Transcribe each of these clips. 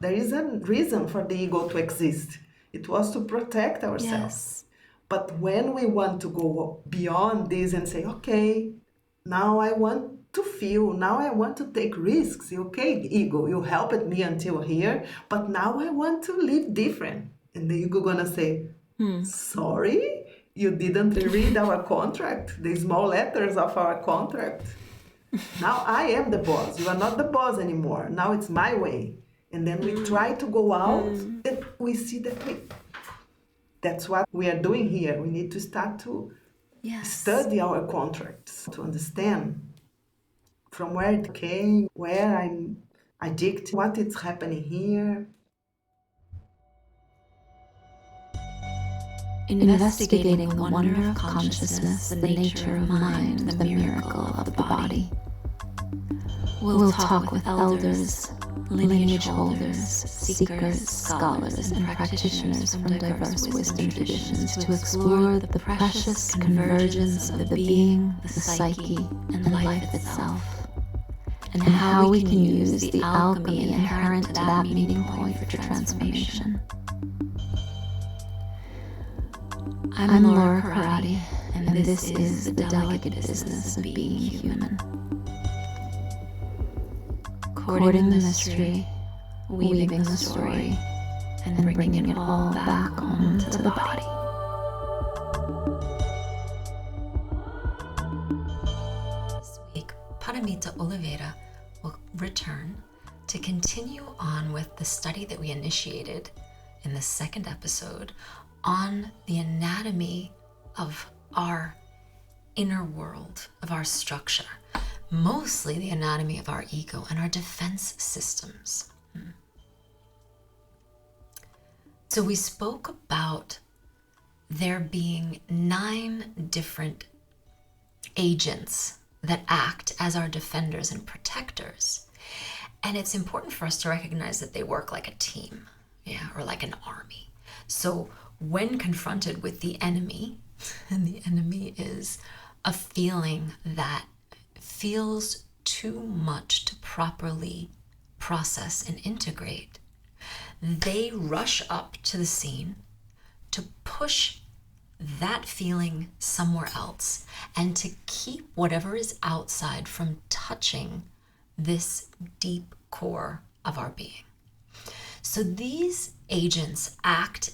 There is a reason for the ego to exist. It was to protect ourselves. Yes. But when we want to go beyond this and say, okay, now I want to feel, now I want to take risks. Okay, ego, you helped me until here, but now I want to live different. And the ego gonna say, sorry, you didn't read our contract, the small letters of our contract. Now I am the boss. You are not the boss anymore. Now it's my way. And then we try to go out and we see that that's what we are doing here. We need to start to study our contracts to understand from where it came, where I'm addicted, what is happening here. Investigating the wonder of consciousness, the nature of mind, the miracle of the body. We'll talk with elders, lineage holders, seekers, scholars, and practitioners from diverse wisdom traditions to explore the precious convergence of the being, the psyche, and life itself, and how we can use the alchemy inherent to that meeting point for transformation. I'm Laura Karate, and this is the delicate business of being human. Courting the mystery, weaving the story, and bringing it all back home to the body. This week, Paramita Oliveira will return to continue on with the study that we initiated in the second episode on the anatomy of our inner world, of our structure, mostly the anatomy of our ego and our defense systems. So we spoke about there being 9 different agents that act as our defenders and protectors. And it's important for us to recognize that they work like a team, or like an army. So when confronted with the enemy, and the enemy is a feeling that feels too much to properly process and integrate, they rush up to the scene to push that feeling somewhere else and to keep whatever is outside from touching this deep core of our being. So these agents act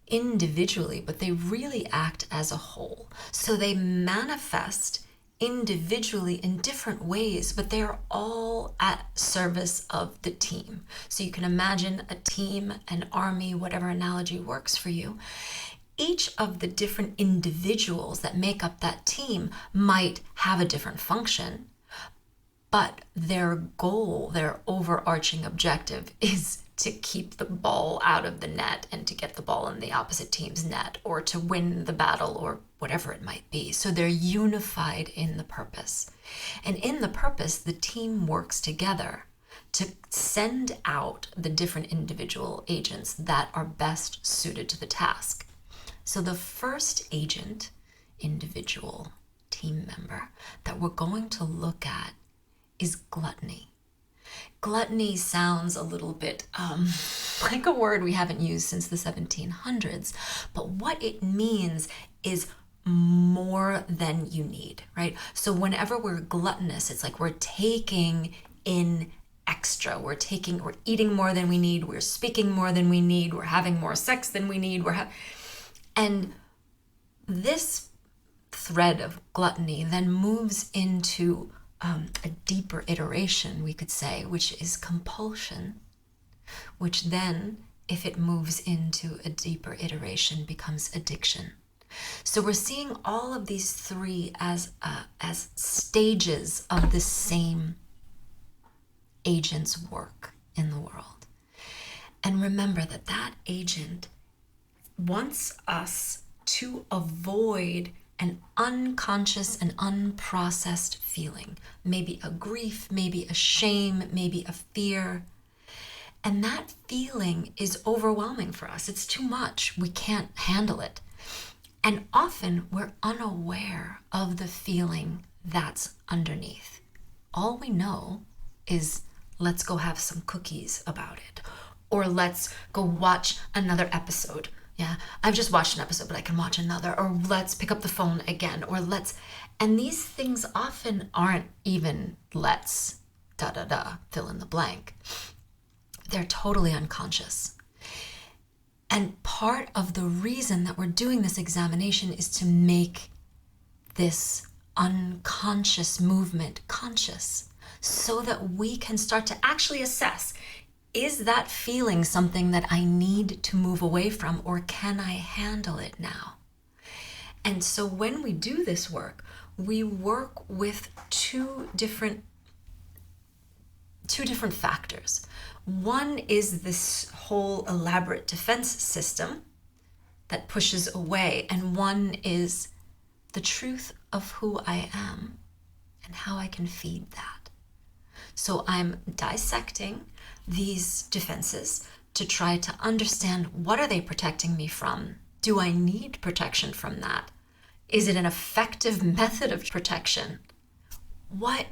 individually, but they really act as a whole. So they manifest individually in different ways, but they are all at service of the team. So you can imagine a team, an army, whatever analogy works for you. Each of the different individuals that make up that team might have a different function, but their goal, their overarching objective is to keep the ball out of the net and to get the ball in the opposite team's net, or to win the battle, or whatever it might be. So they're unified in the purpose. And in the purpose, the team works together to send out the different individual agents that are best suited to the task. So the first agent, individual team member, that we're going to look at is gluttony. Gluttony sounds a little bit like a word we haven't used since the 1700s, but what it means is more than you need, right? So whenever we're gluttonous, it's like we're taking in extra. We're eating more than we need. We're speaking more than we need. We're having more sex than we need. And this thread of gluttony then moves into a deeper iteration, we could say, which is compulsion, which then, if it moves into a deeper iteration, becomes addiction. So we're seeing all of these 3 as stages of the same agent's work in the world. And remember that agent wants us to avoid an unconscious and unprocessed feeling, maybe a grief, maybe a shame, maybe a fear. And that feeling is overwhelming for us. It's too much. We can't handle it. And often we're unaware of the feeling that's underneath. All we know is, let's go have some cookies about it. Or let's go watch another episode. Yeah, I've just watched an episode, but I can watch another. Or let's pick up the phone again. Or let's, and these things often aren't even let's, fill in the blank. They're totally unconscious. And part of the reason that we're doing this examination is to make this unconscious movement conscious, so that we can start to actually assess, is that feeling something that I need to move away from, or can I handle it now? And so when we do this work, we work with two different factors. One is this whole elaborate defense system that pushes away, and one is the truth of who I am and how I can feed that. So I'm dissecting these defenses to try to understand, what are they protecting me from? Do I need protection from that? Is it an effective method of protection? What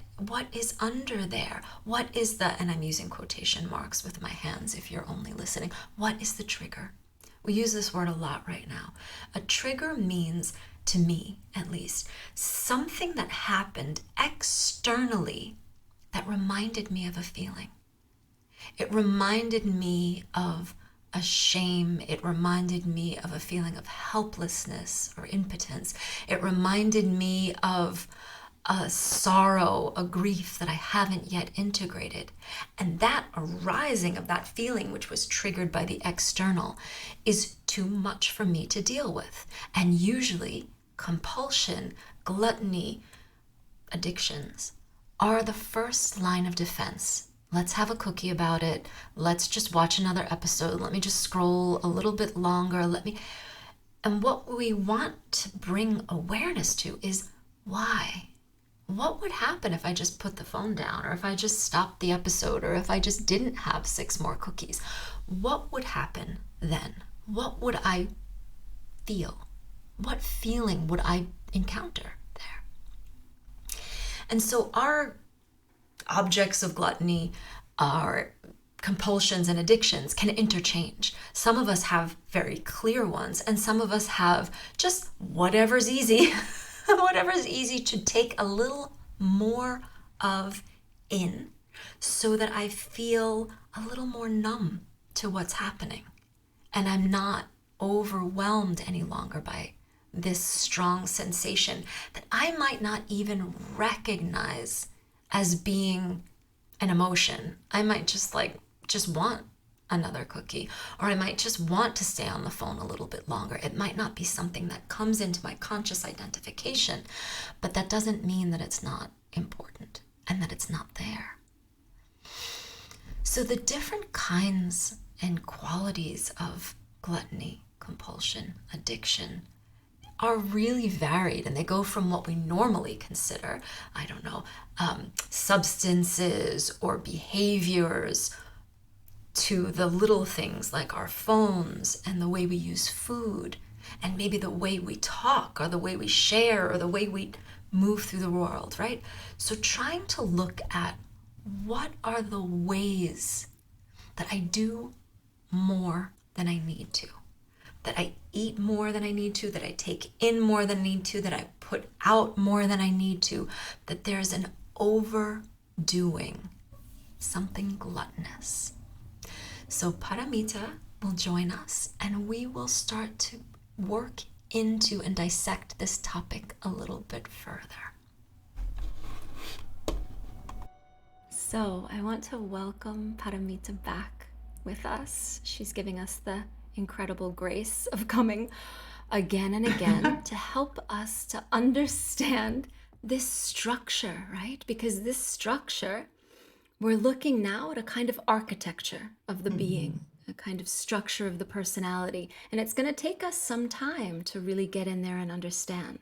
is under there? What is the, and I'm using quotation marks with my hands if you're only listening, what is the trigger? We use this word a lot right now. A trigger means, to me at least, something that happened externally that reminded me of a feeling. It reminded me of a shame. It reminded me of a feeling of helplessness or impotence. It reminded me of a sorrow, a grief that I haven't yet integrated. And that arising of that feeling, which was triggered by the external, is too much for me to deal with. And usually compulsion, gluttony, addictions are the first line of defense. Let's have a cookie about it. Let's just watch another episode. Let me just scroll a little bit longer. And what we want to bring awareness to is why. What would happen if I just put the phone down, or if I just stopped the episode, or if I just didn't have 6 more cookies? What would happen then? What would I feel? What feeling would I encounter there? And so our objects of gluttony, our compulsions and addictions can interchange. Some of us have very clear ones, and some of us have just whatever's easy, whatever's easy to take a little more of in, so that I feel a little more numb to what's happening. And I'm not overwhelmed any longer by this strong sensation that I might not even recognize as being an emotion. I might just want another cookie, or I might just want to stay on the phone a little bit longer. It might not be something that comes into my conscious identification, but that doesn't mean that it's not important and that it's not there. So the different kinds and qualities of gluttony, compulsion, addiction are really varied, and they go from what we normally consider, substances or behaviors, to the little things like our phones and the way we use food, and maybe the way we talk, or the way we share, or the way we move through the world, right? So trying to look at, what are the ways that I do more than I need to, that I eat more than I need to, that I take in more than I need to, that I put out more than I need to, that there's an overdoing, something gluttonous. So Paramita will join us, and we will start to work into and dissect this topic a little bit further. So I want to welcome Paramita back with us. She's giving us the incredible grace of coming again and again to help us to understand this structure, right? Because this structure, we're looking now at a kind of architecture of the being, a kind of structure of the personality. And it's going to take us some time to really get in there and understand.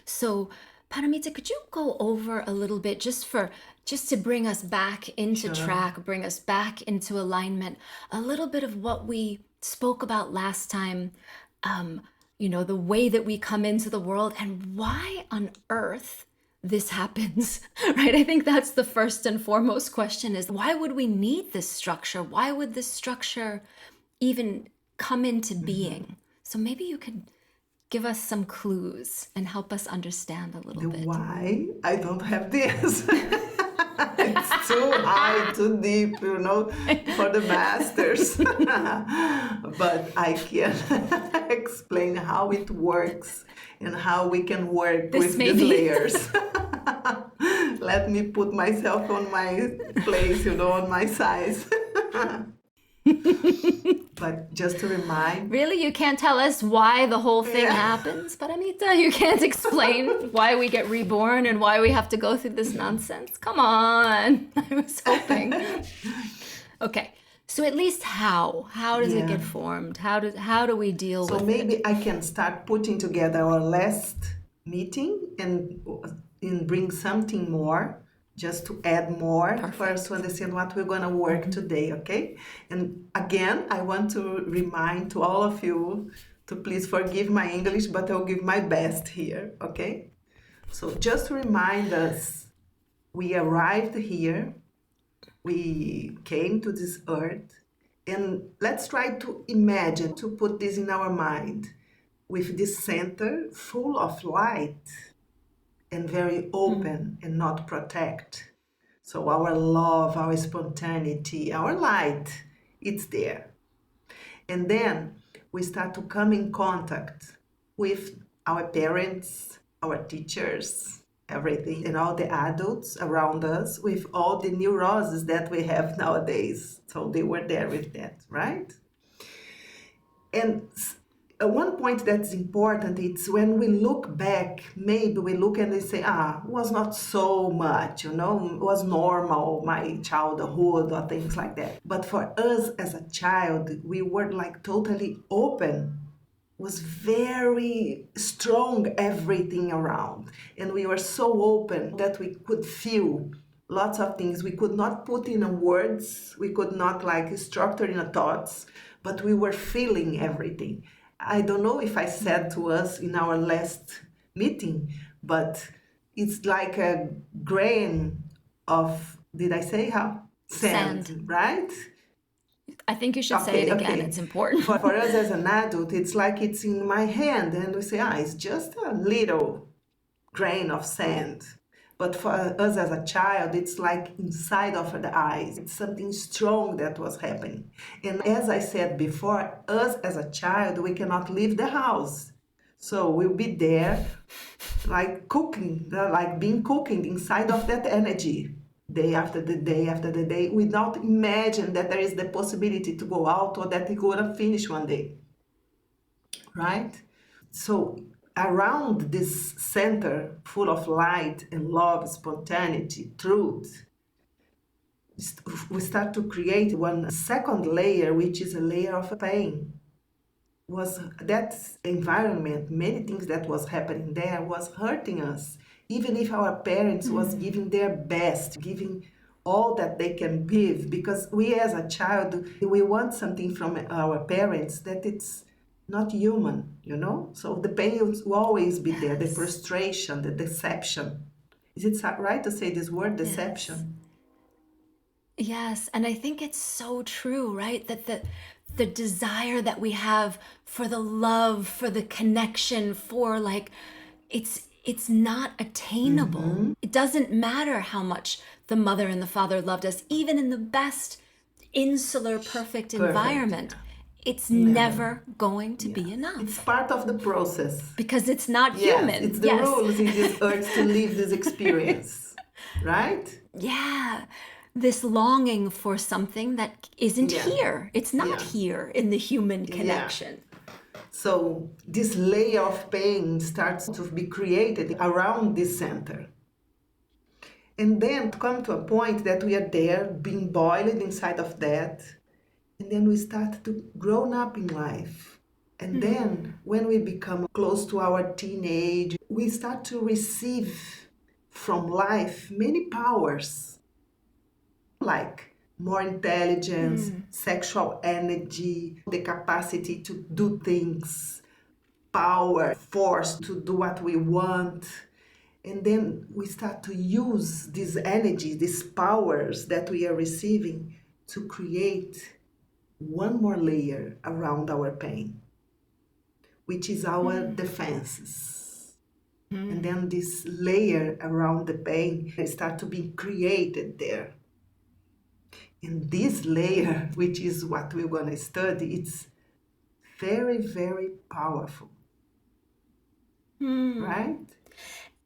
So Paramita, could you go over a little bit just to bring us back into track, bring us back into alignment, a little bit of what we spoke about last time, the way that we come into the world, and why on earth this happens, right? I think that's the first and foremost question is, why would we need this structure? Why would this structure even come into being? So maybe you could give us some clues and help us understand a little bit. Why? I don't have the answer. It's too high, too deep, for the masters. But I can explain how it works and how we can work with these layers. Let me put myself on my place, on my size. But just to remind... Really? You can't tell us why the whole thing happens, Paramita? You can't explain why we get reborn and why we have to go through this nonsense? Come on. I was hoping. Okay. So at least how? How does it get formed? How do we deal with it? So maybe I can start putting together our last meeting and bring something more, just to add more. Perfect. First to understand what we're going to work today, okay? And again, I want to remind to all of you to please forgive my English, but I'll give my best here, okay? So just to remind us, we arrived here, we came to this earth, and let's try to imagine, to put this in our mind, with this center full of light, and very open and not protect. So our love, our spontaneity, our light, it's there. And then we start to come in contact with our parents, our teachers, everything, and all the adults around us with all the neuroses that we have nowadays. So they were there with that, right? And one point that's important, it's when we look back, maybe we look and they say, it was not so much, it was normal, my childhood or things like that. But for us as a child, we were like totally open, was very strong, everything around. And we were so open that we could feel lots of things. We could not put in words, we could not structure in thoughts, but we were feeling everything. I don't know if I said to us in our last meeting, but it's like a grain of, did I say how? Sand. Right? I think you should say it again. Okay. It's important. For us as an adult, it's like it's in my hand and we say, it's just a little grain of sand. But for us as a child, it's like inside of the eyes. It's something strong that was happening. And as I said before, us as a child, we cannot leave the house. So we'll be there like cooking, like being cooking inside of that energy. Day after the day after the day, without imagine that there is the possibility to go out or that it's going to finish one day. Right? So around this center full of light and love, spontaneity, truth, we start to create one second layer, which is a layer of pain. Was that environment, many things that was happening there was hurting us. Even if our parents was giving their best, giving all that they can give, because we as a child, we want something from our parents that it's not human, So the pain will always be there, the frustration, the deception. Is it right to say this word, deception? Yes, and I think it's so true, right? That the desire that we have for the love, for the connection, for it's not attainable. It doesn't matter how much the mother and the father loved us, even in the best insular, perfect environment. It's never going to be enough. It's part of the process. Because it's not human. It's the rules in this earth to live this experience, right? Yeah. This longing for something that isn't here. It's not here in the human connection. So this layer of pain starts to be created around this center. And then to come to a point that we are there being boiled inside of that. And then we start to grow up in life. And then when we become close to our teenage, we start to receive from life many powers, like more intelligence, sexual energy, the capacity to do things, power, force to do what we want. And then we start to use this energy, these powers that we are receiving to create one more layer around our pain, which is our defenses. And then this layer around the pain start to be created there. And this layer, which is what we're going to study, it's very, very powerful, right?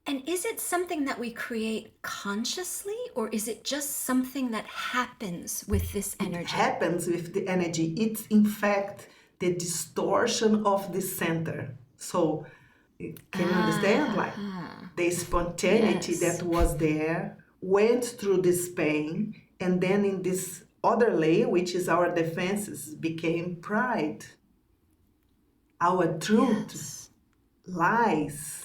And is it something that we create consciously, or is it just something that happens with this energy? It happens with the energy. It's in fact the distortion of the center. So can you understand? Like the spontaneity Yes. that was there went through this pain, and then in this other layer, which is our defenses, became pride. Our truth, Yes. lies,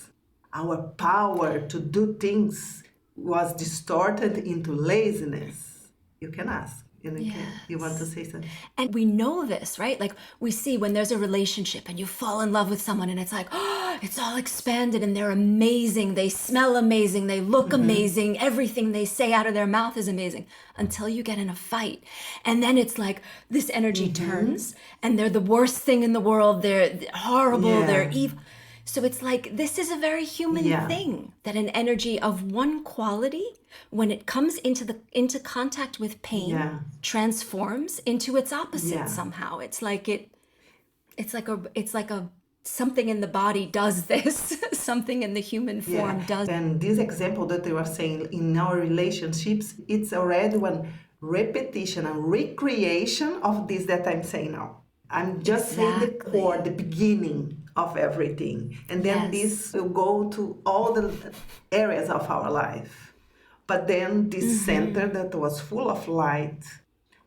our power to do things was distorted into laziness. You can ask. You want to say something? And we know this, right? Like we see when there's a relationship and you fall in love with someone and it's like, oh, it's all expanded and they're amazing. They smell amazing. They look amazing. Everything they say out of their mouth is amazing until you get in a fight. And then it's like this energy turns and they're the worst thing in the world. They're horrible. Yeah. They're evil. So it's like, this is a very human thing, that an energy of one quality, when it comes into contact with pain, transforms into its opposite somehow. It's like something in the body does this, something in the human form does. And this example that they were saying in our relationships, it's already one repetition and recreation of this that I'm saying now. I'm just saying the core, the beginning of everything. And then this will go to all the areas of our life. But then this center that was full of light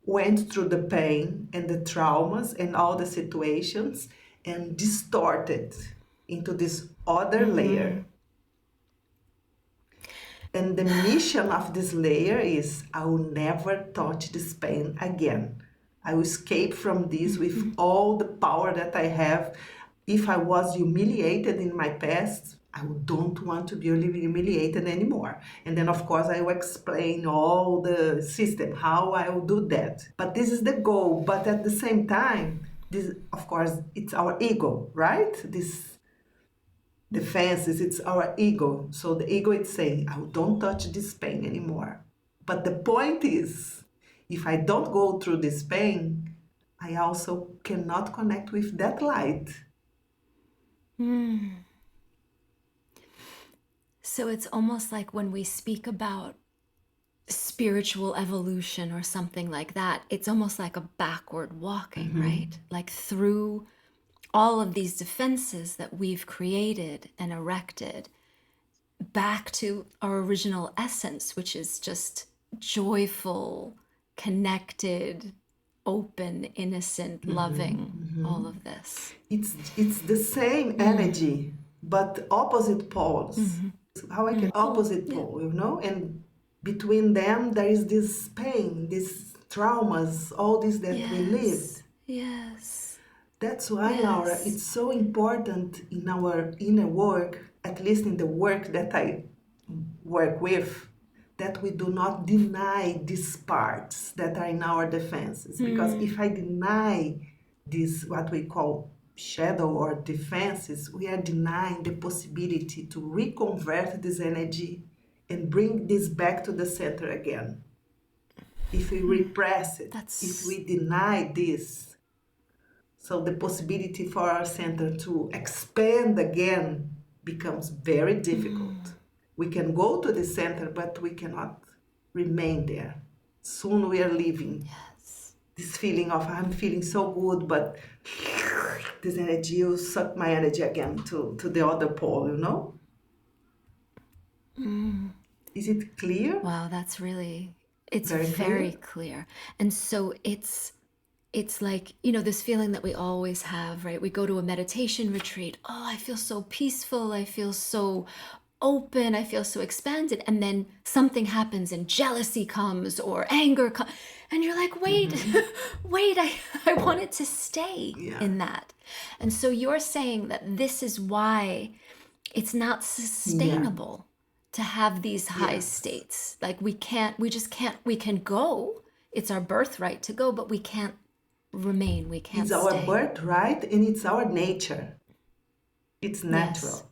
went through the pain and the traumas and all the situations and distorted into this other layer. And the mission of this layer is, I will never touch this pain again. I will escape from this with all the power that I have. If I was humiliated in my past, I don't want to be humiliated anymore. And then, of course, I will explain all the system, how I will do that. But this is the goal. But at the same time, this, of course, it's our ego, right? This defenses, it's our ego. So the ego is saying, I don't touch this pain anymore. But the point is, if I don't go through this pain, I also cannot connect with that light. So it's almost like when we speak about spiritual evolution or something like that, it's almost like a backward walking, right? Like through all of these defenses that we've created and erected back to our original essence, which is just joyful, connected, open, innocent, loving, all of this. It's the same energy, but opposite poles. How I can opposite pole, you know? And between them, there is this pain, these traumas, all this that we live. Yes. That's why, Laura, it's so important in our inner work, at least in the work that I work with, that we do not deny these parts that are in our defenses. Because if I deny this, what we call shadow or defenses, we are denying the possibility to reconvert this energy and bring this back to the center again. If we repress it, if we deny this, so the possibility for our center to expand again becomes very difficult. We can go to the center, but we cannot remain there. Soon we are leaving. This feeling of, I'm feeling so good, but this energy will suck my energy again to the other pole, you know? Is it clear? Wow, that's really, it's very clear. And so it's like, you know, this feeling that we always have, right? We go to a meditation retreat. Oh, I feel so peaceful. I feel so open. I feel so expanded. And then something happens and jealousy comes or anger comes. And you're like, wait, wait, I wanted to stay in that. And so you're saying that this is why it's not sustainable. to have these high Yes. states. Like we just can't, we can go. It's our birthright to go, but we can't remain. We can't It's our stay. birthright and it's our nature. It's natural. Yes.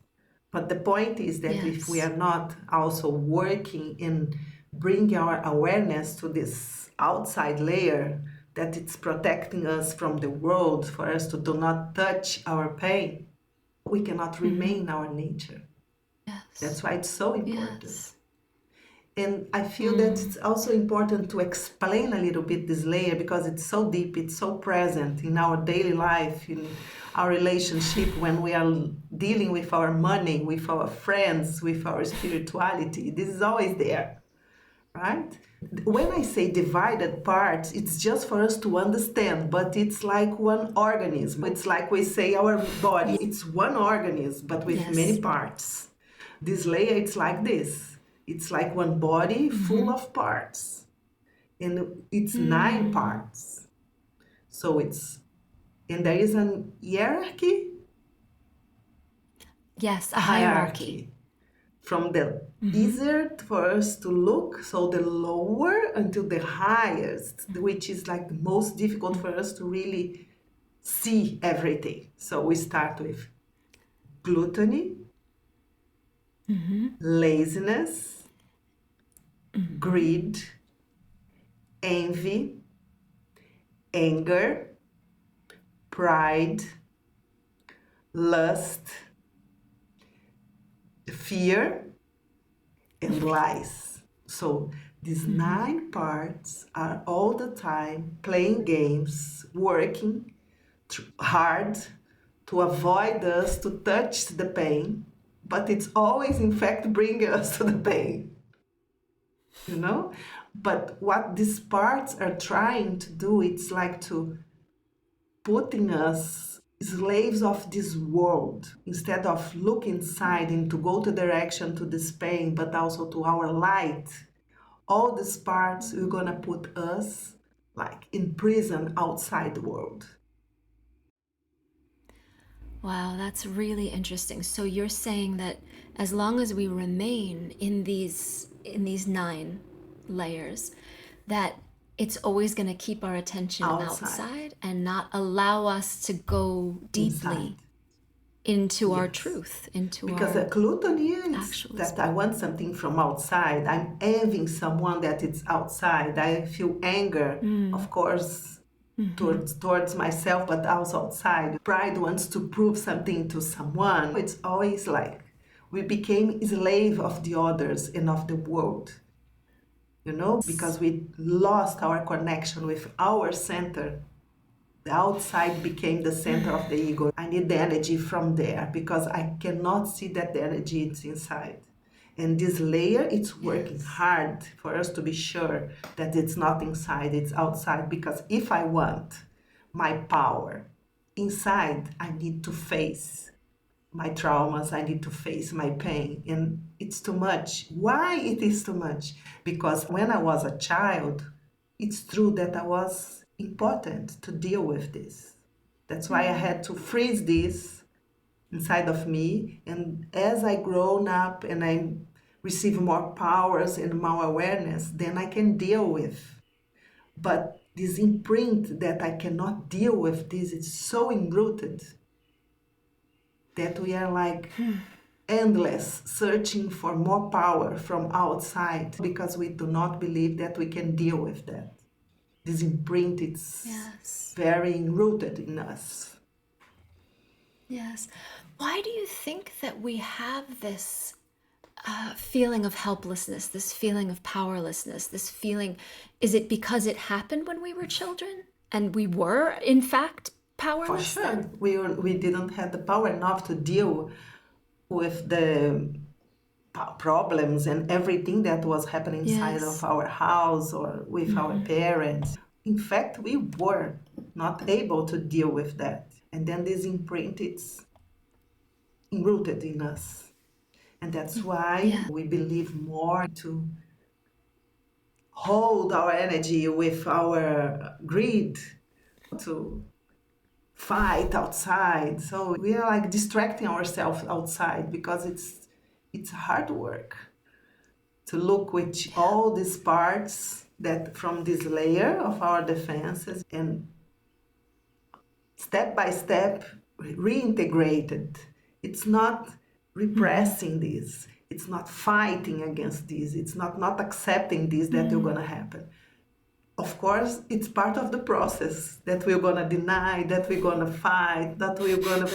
But the point is that if we Yes. are not also working in bringing our awareness to this outside layer, that it's protecting us from the world, for us to do not touch our pain, we cannot remain our nature. Yes. That's why it's so important. Yes. And I feel that it's also important to explain a little bit this layer because it's so deep, it's so present in our daily life, in our relationship, when we are dealing with our money, with our friends, with our spirituality. This is always there, right? When I say divided parts, it's just for us to understand, but it's like one organism. It's like we say our body, it's one organism, but with Yes. many parts. This layer, it's like this. It's like one body full of parts. And it's 9 parts. So and there is a hierarchy. Yes, a hierarchy. From the easier for us to look, so the lower until the highest, which is like the most difficult for us to really see everything. So we start with gluttony, laziness, greed, envy, anger, pride, lust, fear, and lies. So these 9 parts are all the time playing games, working hard to avoid us to touch the pain, but it's always in fact bringing us to the pain. You know? But what these parts are trying to do, it's like to putting us slaves of this world instead of look inside and to go to direction to this pain, but also to our light. All these parts are gonna put us like in prison outside the world. Wow, that's really interesting. So you're saying that as long as we remain in these 9 layers, that it's always going to keep our attention outside and not allow us to go deeply into our truth, into because our a gluttony is actual that I want something from outside. I'm envying someone that it's outside. I feel anger, of course, towards myself, but also outside. Pride wants to prove something to someone. It's always like we became slave of the others and of the world. You know, because we lost our connection with our center. The outside became the center of the ego. I need the energy from there because I cannot see that the energy is inside. And this layer, it's working hard for us to be sure that it's not inside, it's outside. Because if I want my power inside, I need to face my traumas, I need to face my pain, and it's too much. Why it is too much? Because when I was a child, it's true that I was important to deal with this. That's why I had to freeze this inside of me, and as I grown up and I receive more powers and more awareness, then I can deal with. But this imprint that I cannot deal with this, it's so enrooted that we are like endless searching for more power from outside because we do not believe that we can deal with that. This imprint, it's very rooted in us. Yes. Why do you think that we have this feeling of helplessness, this feeling of powerlessness, this feeling? Is it because it happened when we were children and we were, in fact, powerless? For sure. We didn't have the power enough to deal with the problems and everything that was happening inside of our house or with our parents. In fact, we were not able to deal with that. And then this imprint, it's enrooted in us. And that's why we believe more to hold our energy with our greed, to fight outside. So we are like distracting ourselves outside because it's hard work. to look with all these parts that from this layer of our defenses and step by step reintegrated. It's not repressing this. It's not fighting against this. It's not accepting this that you're gonna happen. Of course, it's part of the process that we're gonna deny, that we're gonna fight, that we're gonna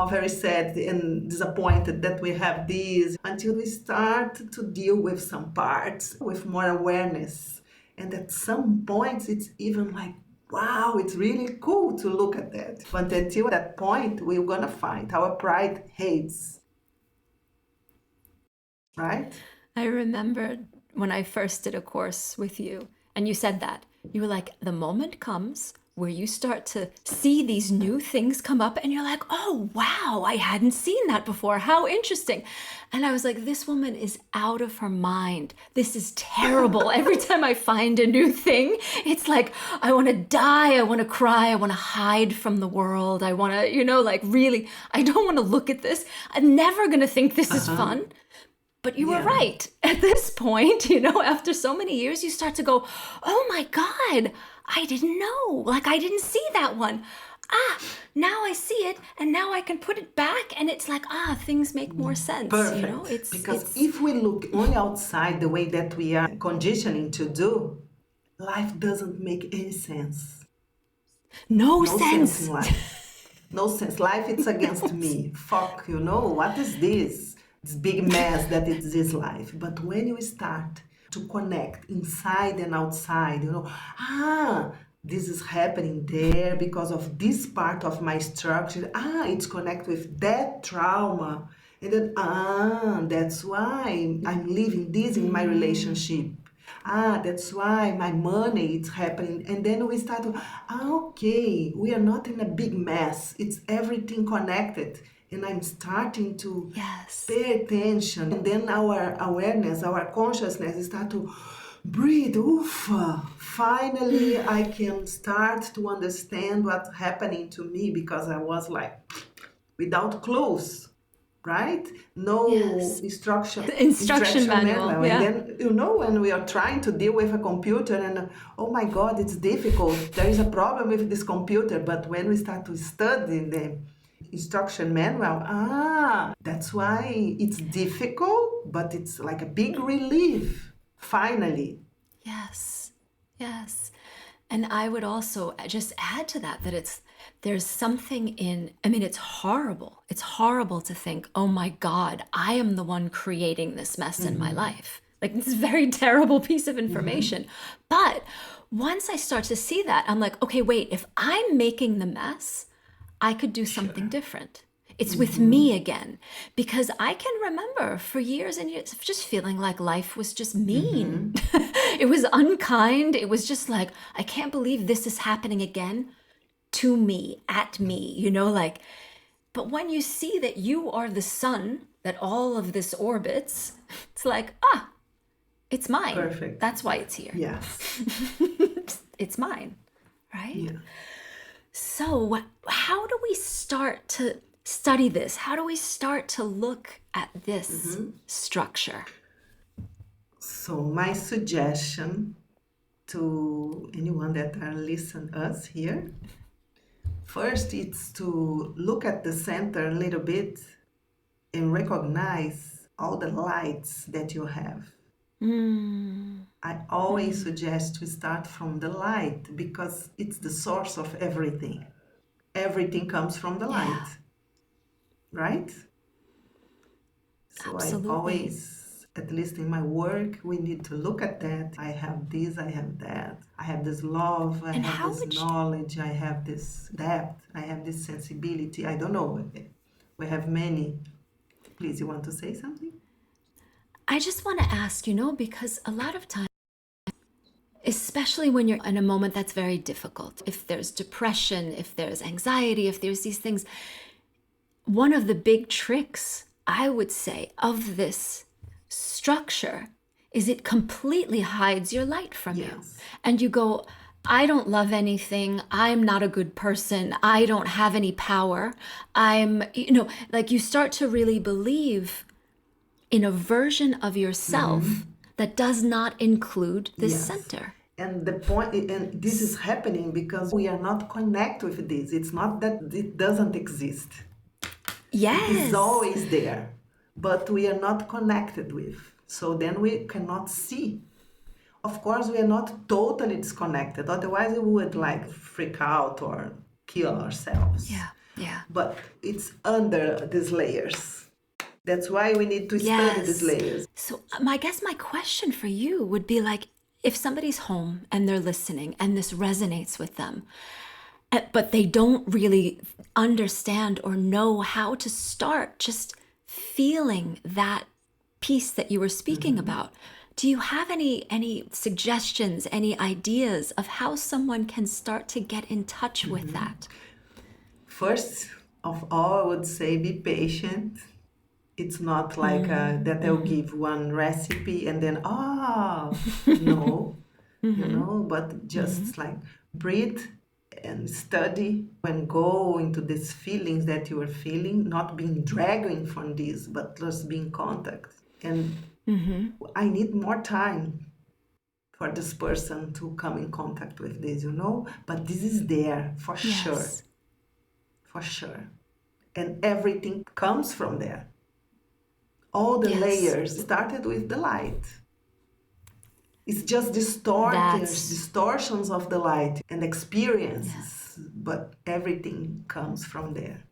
very sad and disappointed that we have this, until we start to deal with some parts with more awareness. And at some points, it's even like, wow, it's really cool to look at that. But until that point, we're gonna fight. Our pride hates, right? I remember when I first did a course with you, and you said that. You were like, the moment comes where you start to see these new things come up, and you're like, oh, wow, I hadn't seen that before. How interesting. And I was like, this woman is out of her mind. This is terrible. Every time I find a new thing, it's like, I want to die. I want to cry. I want to hide from the world. I want to, like really, I don't want to look at this. I'm never going to think this is fun. But you were right. At this point, after so many years, you start to go, oh my God, I didn't know. Like, I didn't see that one. Now I see it, and now I can put it back, and it's like, things make more sense. Perfect. Because if we look only outside the way that we are conditioning to do, life doesn't make any sense. No sense sense. in life. No sense. Life, it's against me. Fuck, what is this? This big mess that is this life. But when you start to connect inside and outside, this is happening there because of this part of my structure. It's connected with that trauma. And then, that's why I'm living this in my relationship. That's why my money is happening. And then we start to, okay, we are not in a big mess. It's everything connected. And I'm starting to pay attention. And then our awareness, our consciousness start to breathe. Finally, I can start to understand what's happening to me, because I was like, without clues, right? No instruction manual. Yeah. And then, when we are trying to deal with a computer and, oh my God, it's difficult. There is a problem with this computer. But when we start to study the instruction manual, that's why it's difficult, but it's like a big relief, finally. Yes. And I would also just add to that there's something it's horrible. It's horrible to think, oh my God, I am the one creating this mess in my life. Like, this is a very terrible piece of information. But once I start to see that, I'm like, okay, wait, if I'm making the mess, I could do something different. It's with me again, because I can remember for years and years of just feeling like life was just mean. It was unkind. It was just like, I can't believe this is happening again to me, at me, but when you see that you are the sun, that all of this orbits, it's like, it's mine. Perfect. That's why it's here. Yes. It's mine, right? Yeah. So how do we start to study this? How do we start to look at this structure? So my suggestion to anyone that are listening us here, first it's to look at the center a little bit and recognize all the lights that you have. I always suggest to start from the light, because it's the source of everything. Everything comes from the light, right? So Absolutely. I always, at least in my work, we need to look at that. I have this, I have that. I have this love, I have this knowledge, I have this depth, I have this sensibility. I don't know. We have many. Please, you want to say something? I just want to ask, because a lot of times, especially when you're in a moment that's very difficult, if there's depression, if there's anxiety, if there's these things, one of the big tricks, I would say, of this structure is it completely hides your light from you. And you go, I don't love anything. I'm not a good person. I don't have any power. You start to really believe in a version of yourself that does not include this Yes. center. And the point, and this is happening because we are not connected with this. It's not that it doesn't exist. Yes. It is always there, but we are not connected with. So then we cannot see. Of course, we are not totally disconnected. Otherwise, we would like freak out or kill ourselves. Yeah. Yeah. But it's under these layers. That's why we need to study these layers. So I guess my question for you would be like, if somebody's home and they're listening and this resonates with them, but they don't really understand or know how to start just feeling that piece that you were speaking about, do you have any suggestions, any ideas of how someone can start to get in touch with that? First of all, I would say be patient. It's not like that I'll give one recipe and then, no, but just like breathe and study and go into these feelings that you are feeling, not being dragging from this, but just being in contact. And I need more time for this person to come in contact with this, but this is there for sure. For sure. And everything comes from there. All the layers started with the light. It's just distortions of the light and experiences, but everything comes from there,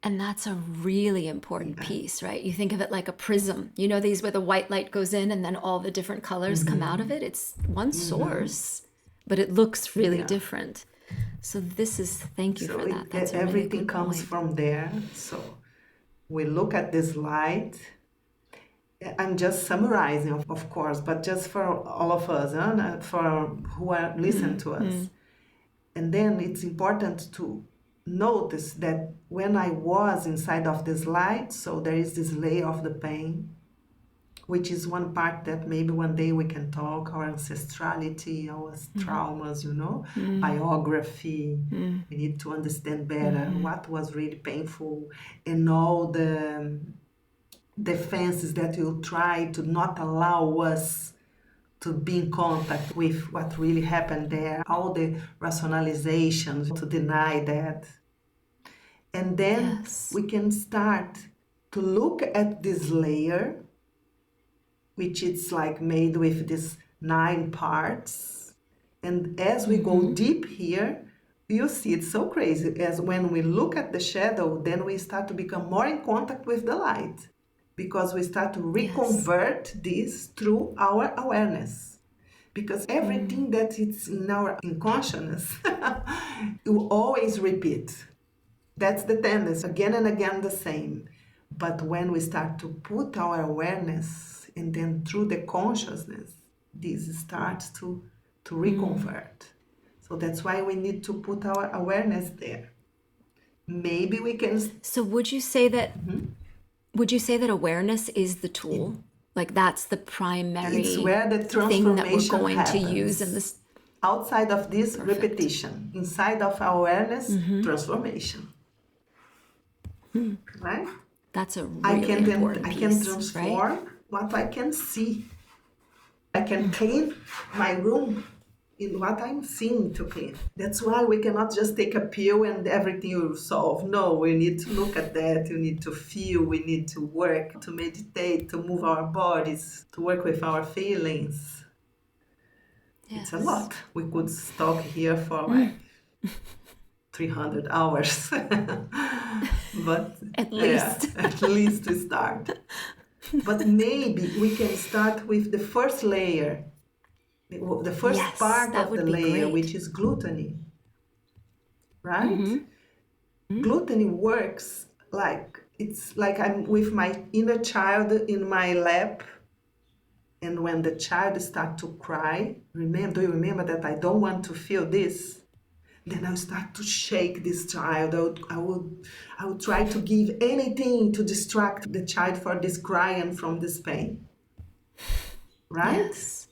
And that's a really important piece, right? You think of it like a prism. These where the white light goes in and then all the different colors come out of it. It's one source, but it looks really different. So thank you for that. That's everything comes from there. So we look at this light. I'm just summarizing, of course, but just for all of us, for who are listening to us. And then it's important to notice that when I was inside of this light, so there is this layer of the pain, which is one part that maybe one day we can talk, our ancestrality, our traumas, biography. We need to understand better what was really painful and all the defenses that will try to not allow us to be in contact with what really happened there, all the rationalizations to deny that. And then we can start to look at this layer, which is like made with these 9 parts. And as we go deep here, you see it's so crazy. As when we look at the shadow, then we start to become more in contact with the light, because we start to reconvert this through our awareness. Because everything that is in our unconsciousness, you always repeat. That's the tendency, again and again the same. But when we start to put our awareness, and then through the consciousness, this starts to reconvert. So that's why we need to put our awareness there. Maybe we can... So would you say that awareness is the tool? Like that's the primary It's where the thing that we're transformation going happens. to use in this. Outside of this, repetition. Inside of awareness, transformation. Right? That's a really important piece, I can transform what I can see. I can clean my room in what I'm seeing to clean. That's why we cannot just take a pill and everything will solve. No, we need to look at that. We need to feel. We need to work, to meditate, to move our bodies, to work with our feelings. It's a lot. We could talk here for like 300 hours. But at least to start. But maybe we can start with the first layer, the first part of the layer, which is gluttony. Right? Gluttony works like, it's like I'm with my inner child in my lap, and when the child starts to cry, do you remember that I don't want to feel this? Then I'll start to shake this child. I would try to give anything to distract the child from this cry and from this pain. Right? Yes.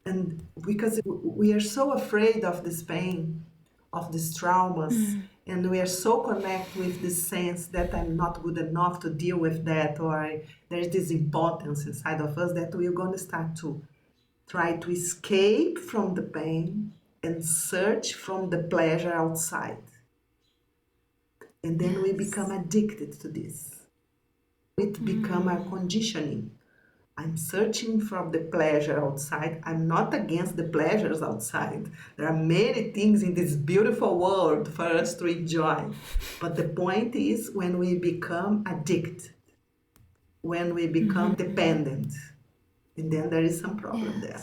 And because we are so afraid of this pain, of these traumas, And we are so connected with this sense that I'm not good enough to deal with that, or there's this impotence inside of us that we're going to start to try to escape from the pain and search from the pleasure outside. And then we become addicted to this. It becomes our conditioning. I'm searching for the pleasure outside. I'm not against the pleasures outside. There are many things in this beautiful world for us to enjoy. But the point is when we become addicted, when we become dependent, and then there is some problem there.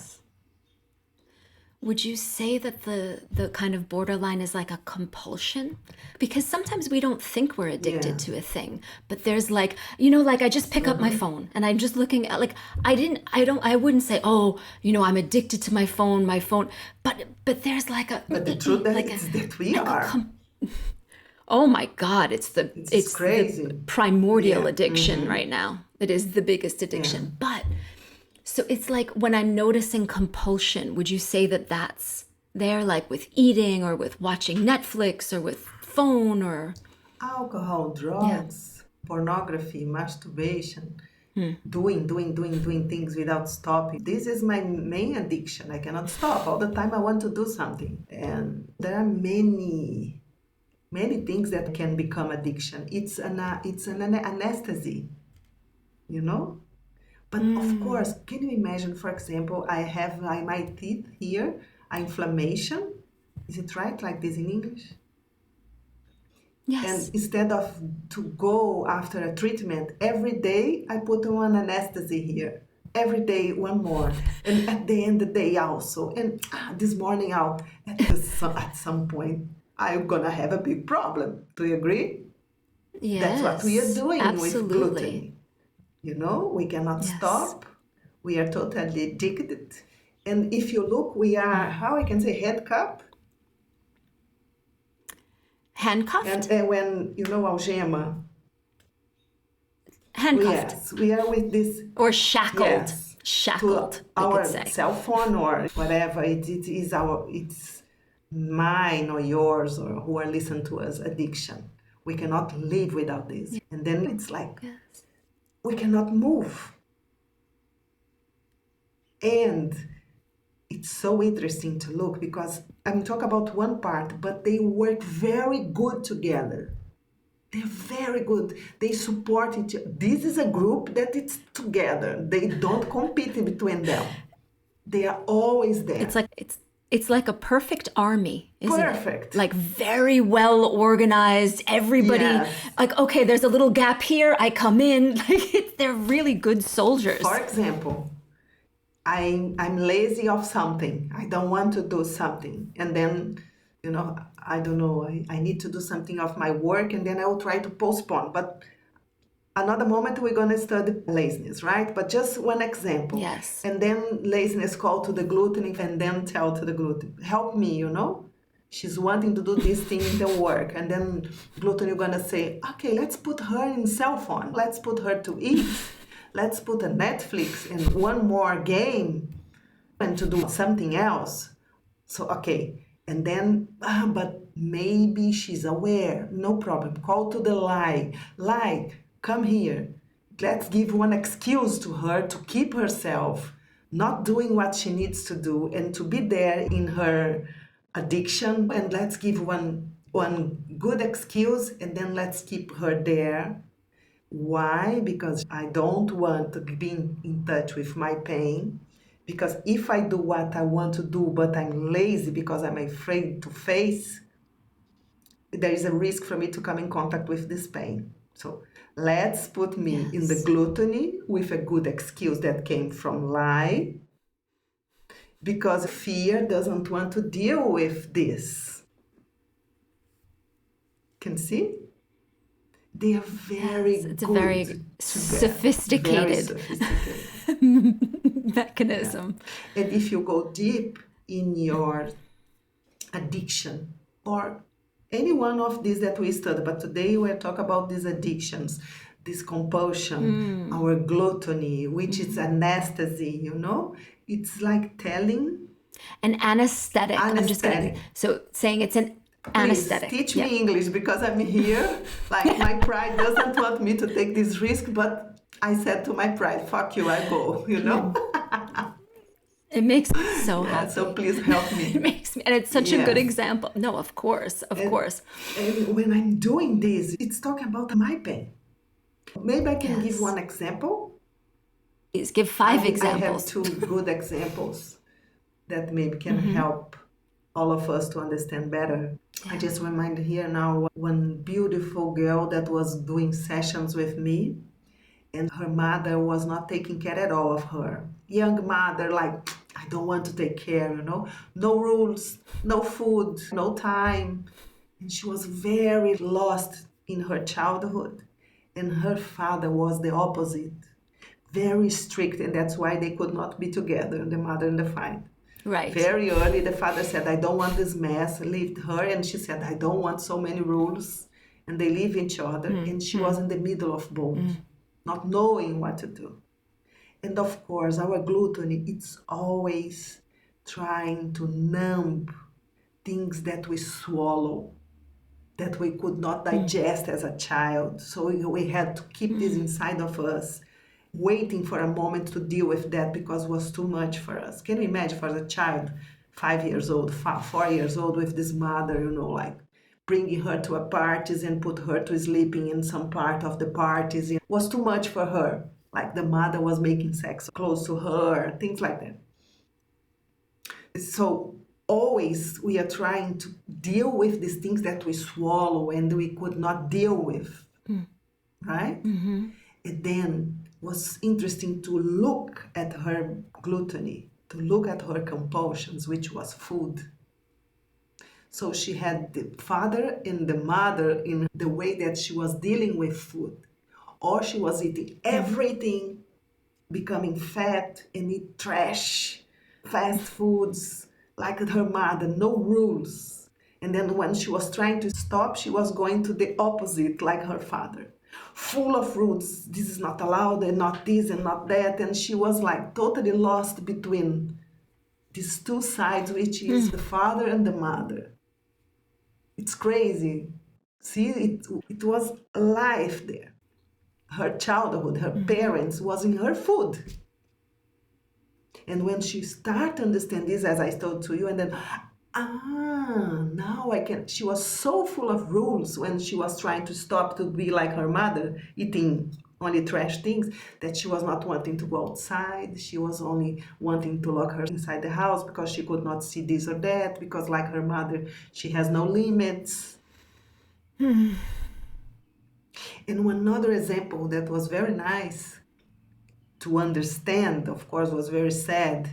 Would you say that the kind of borderline is like a compulsion? Because sometimes we don't think we're addicted to a thing, but there's like, like I just pick up my phone and I'm just looking at like, I wouldn't say, oh, I'm addicted to my phone, but there's like a, But the truth is that we are. Oh my God, it's crazy. The primordial addiction right now. It is the biggest addiction, but so it's like when I'm noticing compulsion, would you say that that's there, like with eating or with watching Netflix or with phone or alcohol, drugs, pornography, masturbation, doing things without stopping. This is my main addiction. I cannot stop. All the time I want to do something. And there are many things that can become addiction. It's an anesthesia, But of course, can you imagine, for example, I have my teeth here, inflammation. Is it right, like this in English? Yes. And instead of to go after a treatment, every day I put on anesthesia here. Every day, one more. And at the end of the day also. And this morning out, at some point, I'm going to have a big problem. Do you agree? Yes. That's what we are doing absolutely. with gluttony. We cannot stop. We are totally addicted. And if you look, we are, how I can say, handcuffed. Handcuffed? And when, algema. Handcuffed. Yes, we are with this. Or shackled. Yes, Shackled, to we our could say. cell phone or whatever. It's mine or yours or who are listening to us, addiction. We cannot live without this. And then it's like, we cannot move. And it's so interesting to look because I'm talking about one part, but they work very good together. They're very good. They support each other. This is a group that it's together. They don't compete between them. They are always there. It's like a perfect army, isn't it? Perfect. Like very well organized. Everybody, like, okay, there's a little gap here. I come in. Like they're really good soldiers. For example, I'm lazy of something. I don't want to do something. And then, I don't know, I need to do something of my work and then I will try to postpone. But another moment we're going to study laziness, right? But just one example. Yes. And then laziness call to the gluttony and then tell to the gluttony, help me, She's wanting to do this thing in the work. And then gluttony, you're going to say, okay, let's put her in cell phone. Let's put her to eat. Let's put a Netflix and one more game and to do something else. So, okay. And then, but maybe she's aware. No problem. Call to the lie. Lie. Come here. Let's give one excuse to her to keep herself not doing what she needs to do and to be there in her addiction. And let's give one good excuse and then let's keep her there. Why? Because I don't want to be in touch with my pain. Because if I do what I want to do, but I'm lazy because I'm afraid to face, there is a risk for me to come in contact with this pain. So let's put me in the gluttony with a good excuse that came from lie, because fear doesn't want to deal with this. Can see? They are very good. It's a very sophisticated, mechanism. Yeah. And if you go deep in your addiction or any one of these that we study, but today we're talking about these addictions, this compulsion, our gluttony, which is anesthesia, it's like telling. An anesthetic. I'm just going to, so saying it's an Please anesthetic. teach Yep. me English because I'm here. Like my pride doesn't want me to take this risk, but I said to my pride, fuck you, I go, you know? It makes me so Yeah, happy. so please help me. It makes me, and it's such a good Yes. example. No, of course, of course. And when I'm doing this, it's talking about my pain. Maybe I can give Yes. one example. Please give 5 I have examples. 2 good examples that maybe can help all of us to understand better. I just remind here now one beautiful girl that was doing sessions with me, and her mother was not taking care at all of her. Young mother, like, I don't want to take care, you know? No rules, no food, no time. And she was very lost in her childhood. And her father was the opposite, very strict, and that's why they could not be together, the mother and the father. Right. Very early, the father said, I don't want this mess, left her, and she said, I don't want so many rules. And they leave each other, and she was in the middle of both, not knowing what to do. And of course, our gluttony, it's always trying to numb things that we swallow, that we could not digest as a child. So we had to keep this inside of us, waiting for a moment to deal with that because it was too much for us. Can you imagine for a child, 5 years old, 4 years old, with this mother, you know, like bringing her to a parties and put her to sleeping in some part of the parties. It was too much for her. Like the mother was making sex close to her, things like that. So always we are trying to deal with these things that we swallow and we could not deal with, right? And then was interesting to look at her gluttony, to look at her compulsions, which was food. So she had the father and the mother in the way that she was dealing with food. Or she was eating everything, becoming fat and eat trash, fast foods, like her mother, no rules. And then when she was trying to stop, she was going to the opposite, like her father. Full of rules, this is not allowed, and not this and not that. And she was like totally lost between these two sides, which is the father and the mother. It's crazy. See, it was life there. Her childhood, her parents was in her food. And when she started to understand this, as I told to you, and then, now I can. She was so full of rules when she was trying to stop to be like her mother, eating only trash things, that she was not wanting to go outside. She was only wanting to lock her inside the house because she could not see this or that, because like her mother, she has no limits. And one other example that was very nice to understand, of course, was very sad,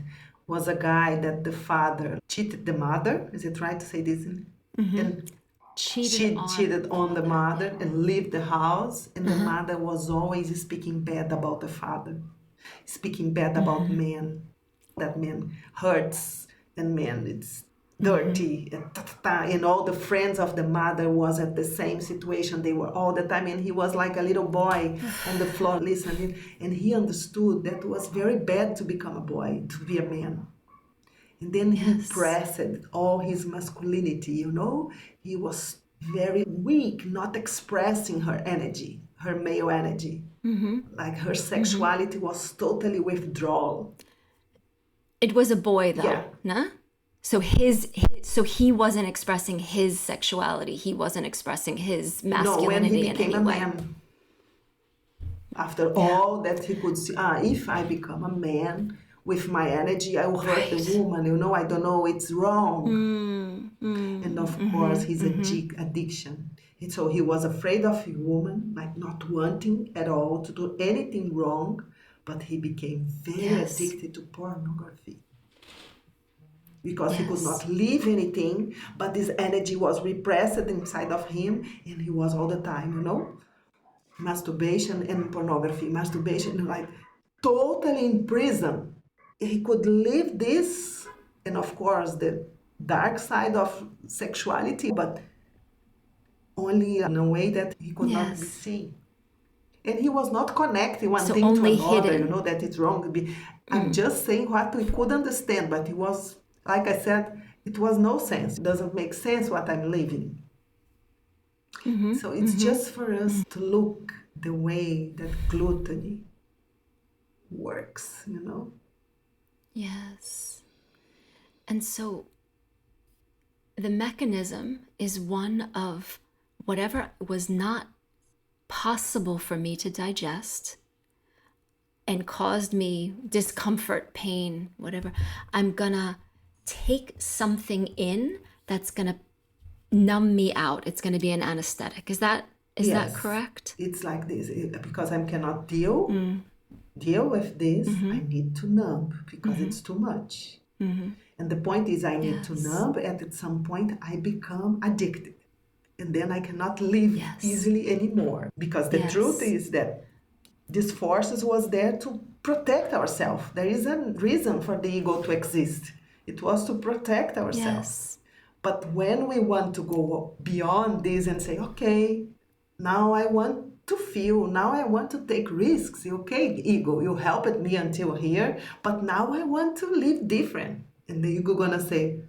was a guy that the father cheated the mother. Is it right to say this? And cheated on the mother and left the house. And the mother was always speaking bad about the father, speaking bad about men, that man hurts and man it's dirty, and all the friends of the mother was at the same situation. They were all the time, and he was like a little boy on the floor listening, and he understood that it was very bad to become a boy, to be a man. And then he pressed all his masculinity, you know. He was very weak, not expressing her energy, her male energy. Like her sexuality was totally withdrawal. It was a boy though, Yeah. nah? So so he wasn't expressing his sexuality. He wasn't expressing his masculinity when he became in any way. a man. After all that he could see, if I become a man with my energy, I will hurt the woman, you know, I don't know, it's wrong. And of course, his addiction. And so he was afraid of a woman, like not wanting at all to do anything wrong, but he became very addicted to pornography. Because he could not leave anything, but this energy was repressed inside of him, and he was all the time, you know, masturbation and pornography, masturbation, like totally in prison. He could live this, and of course the dark side of sexuality, but only in a way that he could not be seen. And he was not connecting one thing to only another, hidden. you know, that it's wrong. I'm just saying what we could understand, but he was, like I said, it was no sense. It doesn't make sense what I'm living. So it's just for us to look the way that gluttony works, you know? Yes. And so the mechanism is one of whatever was not possible for me to digest and caused me discomfort, pain, whatever. I'm gonna take something in that's gonna numb me out. It's gonna be an anesthetic. Is that Yes. correct? It's like this. Because I cannot deal with this, I need to numb because it's too much. And the point is I need to numb, and at some point I become addicted. And then I cannot live easily anymore. Because the truth is that this forces was there to protect ourselves. There is a reason for the ego to exist. It was to protect ourselves. But when we want to go beyond this and say, okay, now I want to feel, now I want to take risks. Okay, ego, you helped me until here, but now I want to live different. And the ego gonna say,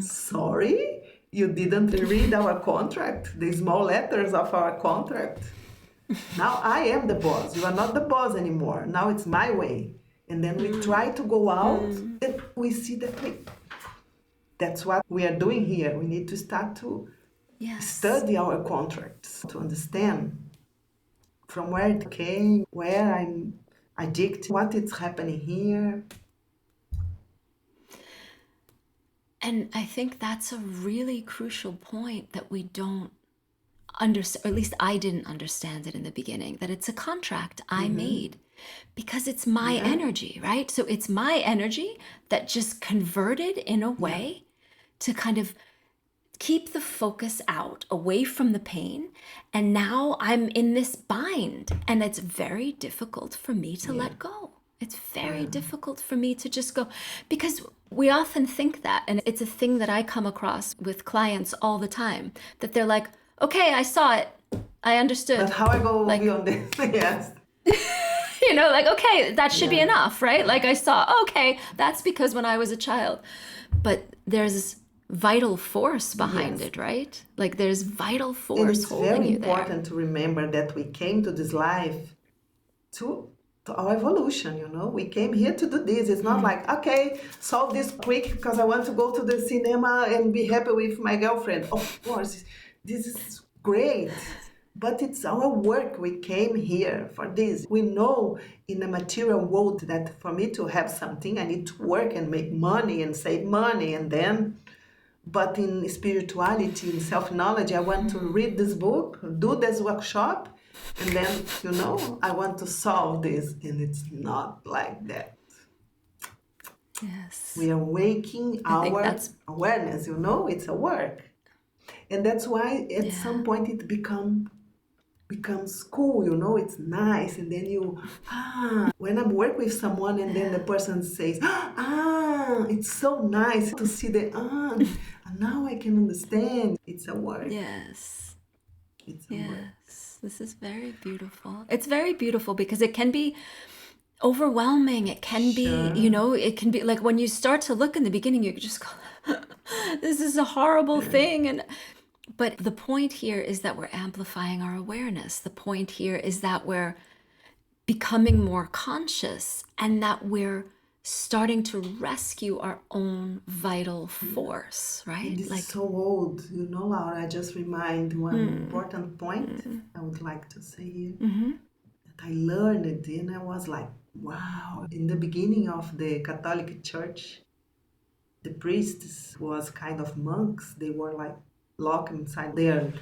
sorry, you didn't read our contract, the small letters of our contract. Now I am the boss. You are not the boss anymore. Now it's my way. And then we try to go out and we see that that's what we are doing here. We need to start to study our contracts, to understand from where it came, where I'm addicted, what is happening here. And I think that's a really crucial point that we don't understand, or at least I didn't understand it in the beginning, that it's a contract I made because it's my energy, right? So it's my energy that just converted in a way to kind of keep the focus out, away from the pain. And now I'm in this bind, and it's very difficult for me to let go. It's very difficult for me to just go, because we often think that, and it's a thing that I come across with clients all the time, that they're like, okay, I saw it, I understood. But how I go beyond this? Yes. You know, like, okay, that should be enough, right? Like I saw, okay, that's because when I was a child. But there's this vital force behind it, right? Like there's vital force holding you there. It's very important to remember that we came to this life to our evolution, you know? We came here to do this. It's not like, okay, solve this quick because I want to go to the cinema and be happy with my girlfriend. Of course, this is great. But it's our work. We came here for this. We know in the material world that for me to have something, I need to work and make money and save money. And then, but in spirituality, in self-knowledge, I want to read this book, do this workshop, and then, you know, I want to solve this. And it's not like that. Yes. We are waking our awareness, you know, it's a work. And that's why at some point it becomes cool, you know, it's nice. And then when I'm working with someone and then the person says, it's so nice to see now I can understand. It's a work. Yes. It's a work. This is very beautiful. It's very beautiful because it can be overwhelming. It can be, you know, it can be like when you start to look in the beginning, you just go, this is a horrible thing. But the point here is that we're amplifying our awareness. The point here is that we're becoming more conscious and that we're starting to rescue our own vital force, right? This is so old, you know, Laura. I just remind one important point I would like to say here. That I learned it and I was like, wow. In the beginning of the Catholic Church, the priests was kind of monks. They were like locked inside their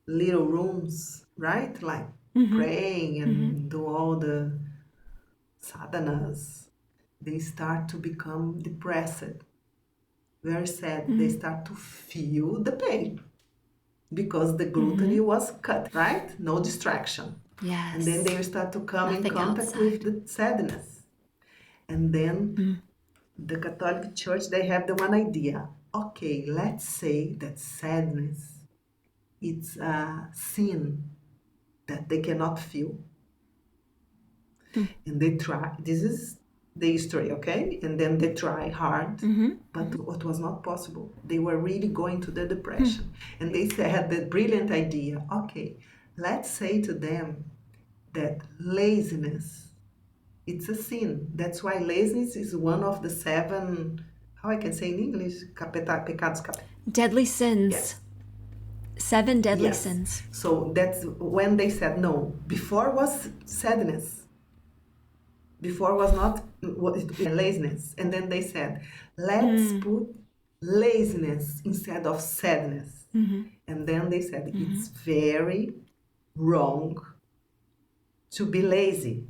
little rooms, right? Like praying and do all the sadhanas. They start to become depressed, very sad. They start to feel the pain because the gluttony was cut, right? No distraction. Yes. And then they start to come in contact outside. with the sadness. And then the Catholic Church, they have the one idea. Okay, let's say that sadness, it's a sin that they cannot feel. And they try, this is the history, okay? And then they try hard, but what was not possible. They were really going to the depression. And they had the brilliant idea, okay, let's say to them that laziness, it's a sin. That's why laziness is one of the 7, how I can say in English, pecados capitais. Deadly sins. Yes. 7 deadly Yes. sins. So that's when they said no. Before was sadness. Before was not laziness. And then they said, let's put laziness instead of sadness. And then they said, it's very wrong to be lazy.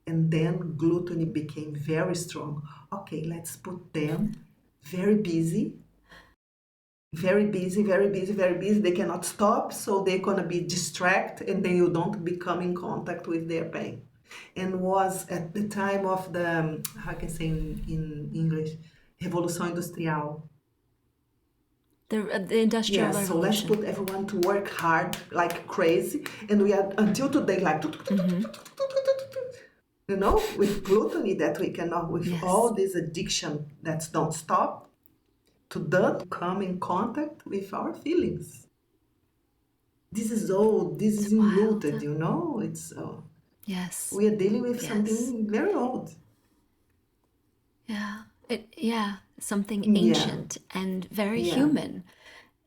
And then gluttony became very strong. Okay, let's put them very busy. Very busy, very busy, very busy. They cannot stop, so they're gonna be distracted, and then you don't become in contact with their pain. And was at the time of the, how can I say in English, Revolução Industrial. The industrial Yes, so let's revolution. put everyone to work hard like crazy, and we are until today like, you know, with gluttony that we cannot, with Yes. all this addiction that don't stop, to not come in contact with our feelings. This is old. This is wild. enrooted, you know. It's Yes. we are dealing with Yes. something very old. Yeah. Something Yeah. ancient and very Yeah. human.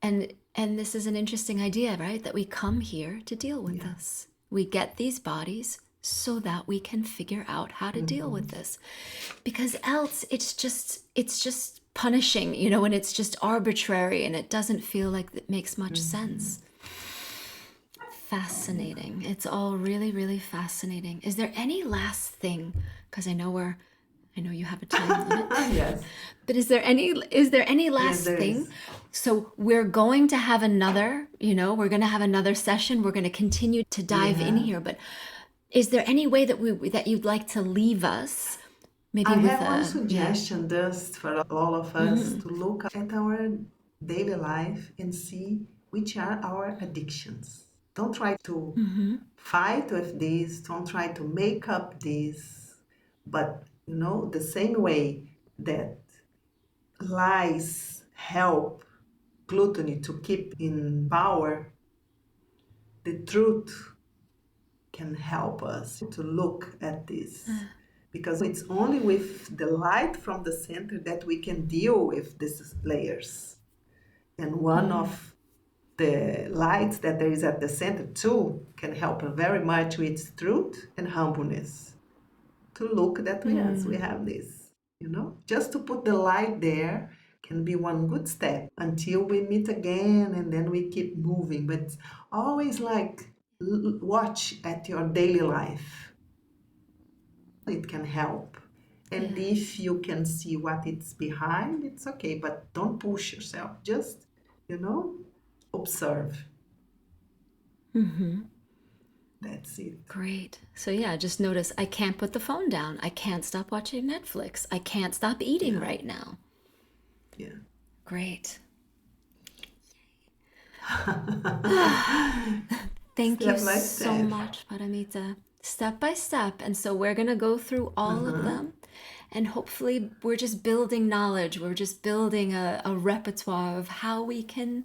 And this is an interesting idea, right? That we come here to deal with this. We get these bodies so that we can figure out how to deal with this. Because else it's just punishing, you know, and it's just arbitrary and it doesn't feel like it makes much sense. Fascinating. It's all really, really fascinating. Is there any last thing? Because I know you have a time limit. Yes. But is there any last there thing? is. So we're going to have another, we're going to have another session. We're going to continue to dive in here. But is there any way that you'd like to leave us? Maybe I with have one suggestion just for all of us to look at our daily life and see which are our addictions. Don't try to fight with this, don't try to make up this, but you know, the same way that lies help gluttony to keep in power, the truth can help us to look at this. Because it's only with the light from the center that we can deal with these layers. And one of the lights that there is at the center too can help very much with truth and humbleness. To look that yes, we have this, you know. Just to put the light there can be one good step until we meet again, and then we keep moving. But always like watch at your daily life. It can help. And if you can see what it's behind, it's okay. But don't push yourself. Just, you know, observe. That's it. Great. So yeah, just notice I can't put the phone down. I can't stop watching Netflix. I can't stop eating right now. Yeah. Great. Thank you Step by so step. much, Paramita. Step by step. And so we're going to go through all of them. And hopefully we're just building knowledge. We're just building a repertoire of how we can